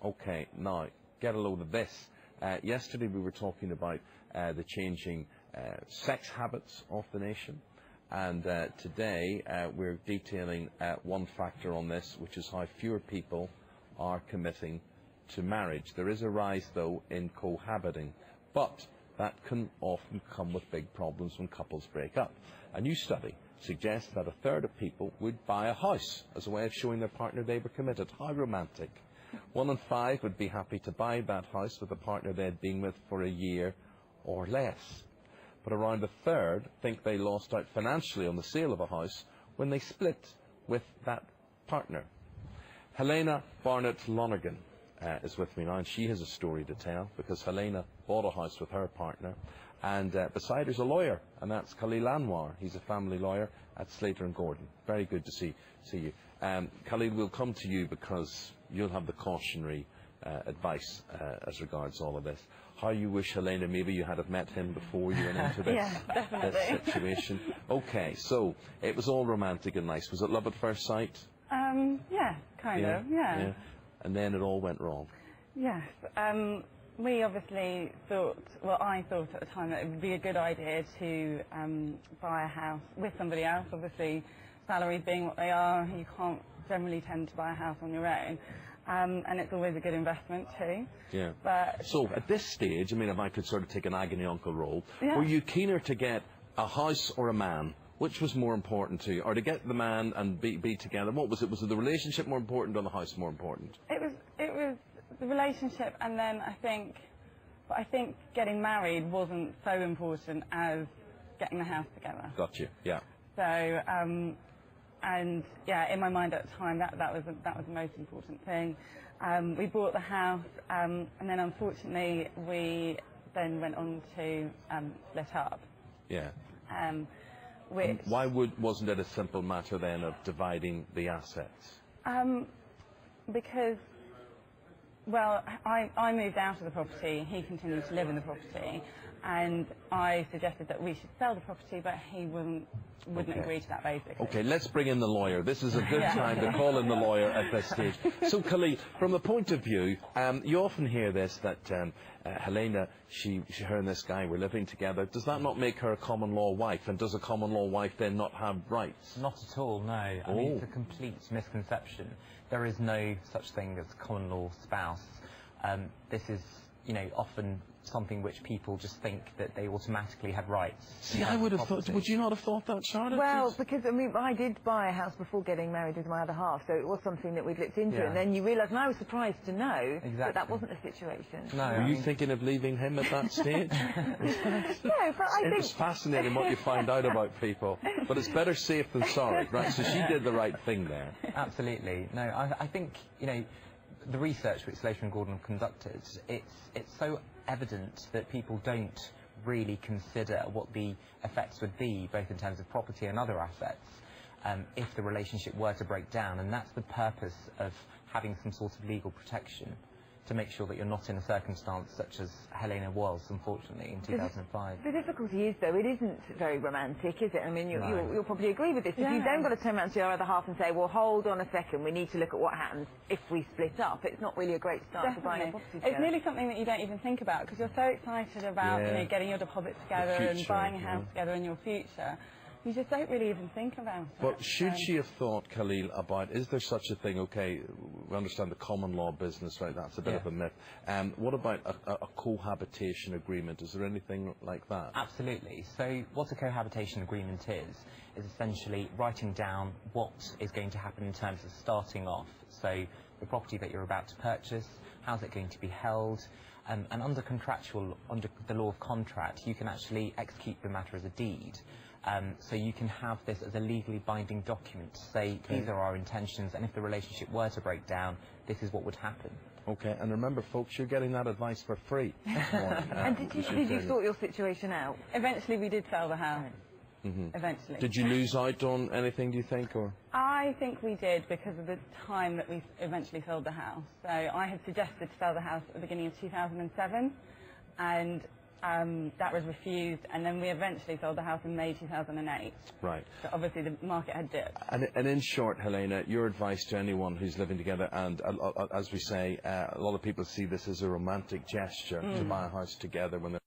Okay, now, get a load of this. Yesterday we were talking about the changing sex habits of the nation, and today we're detailing one factor on this, which is how fewer people are committing to marriage. There is a rise, though, in cohabiting, but that can often come with big problems when couples break up. A new study suggests that a third of people would buy a house as a way of showing their partner they were committed. How romantic. 1 in 5 would be happy to buy that house with a partner they'd been with for a year or less. But around a third think they lost out financially on the sale of a house when they split with that partner. Helena Barnett Lonergan is with me now, and she has a story to tell, because Helena bought a house with her partner, and beside her's a lawyer, and that's Khalil Anwar. He's a family lawyer at Slater and Gordon. Very good to see you. Khalil, we'll come to you because you'll have the cautionary advice as regards all of this. How you wish, Helena, maybe you had have met him before you went into this, this situation. Okay, so it was all romantic and nice. Was it love at first sight? Yeah, kind of, yeah. And then it all went wrong. Yes. We obviously thought, well, I thought at the time that it would be a good idea to buy a house with somebody else. Obviously, salaries being what they are, you can't generally tend to buy a house on your own. And it's always a good investment too. Yeah. But so at this stage, I mean, if I could sort of take an agony uncle role, were you keener to get a house or a man? Which was more important to you? Or to get the man and be together? What was it? Was it the relationship more important or the house more important? It was the relationship, and then I think getting married wasn't so important as getting the house together. Got you, yeah. So, and yeah, in my mind at the time, that was the most important thing. We bought the house, and then unfortunately we then went on to split up. Yeah. Why wasn't it a simple matter then of dividing the assets? Because, well, I moved out of the property, he continued to live in the property, and I suggested that we should sell the property, but he wouldn't agree to that, basically. Okay, let's bring in the lawyer. This is a good time to call in the lawyer at this stage. So, Khalil, from the point of view, you often hear this, that Helena, her and this guy were living together. Does that not make her a common law wife? And does a common law wife then not have rights? Not at all, no. I mean, it's a complete misconception. There is no such thing as common law spouse. This is, often something which people just think that they automatically have rights. See, I would have thought, would you not have thought that, Charlotte? Well, because, I mean, I did buy a house before getting married with my other half, so it was something that we'd looked into, and then you realise, and I was surprised to know that wasn't the situation. No. Were you thinking of leaving him at that stage? No, but I think... It's fascinating what you find out about people, but it's better safe than sorry, right? So she did the right thing there. Absolutely. No, I think, the research which Slater and Gordon conducted, it's so evident that people don't really consider what the effects would be, both in terms of property and other assets, if the relationship were to break down. And that's the purpose of having some sort of legal protection, to make sure that you're not in a circumstance such as Helena was, unfortunately, in 2005. The difficulty is, though, it isn't very romantic, is it? I mean, you'll probably agree with this. If you've then got to turn around to your other half and say, well, hold on a second, we need to look at what happens if we split up, it's not really a great start to buying a property together. It's nearly something that you don't even think about, because you're so excited about getting your deposit together and buying a house together in your future. You just don't really even think about it. But should she have thought, Khalil, about, is there such a thing, okay, we understand the common law business, right, that's a bit of a myth. What about a cohabitation agreement? Is there anything like that? Absolutely. So what a cohabitation agreement is essentially writing down what is going to happen in terms of starting off. So the property that you're about to purchase, how's it going to be held, and under the law of contract, you can actually execute the matter as a deed. So you can have this as a legally binding document to say, these are our intentions, and if the relationship were to break down, this is what would happen. Okay, and remember, folks, you're getting that advice for free. And did you sort your situation out? Eventually, we did sell the house. Eventually. Did you lose out on anything, do you think, or? I think we did, because of the time that we eventually sold the house. So I had suggested to sell the house at the beginning of 2007, and That was refused, and then we eventually sold the house in May 2008. Right. So obviously the market had dipped. And in short, Helena, your advice to anyone who's living together, and as we say, a lot of people see this as a romantic gesture to buy a house together when they're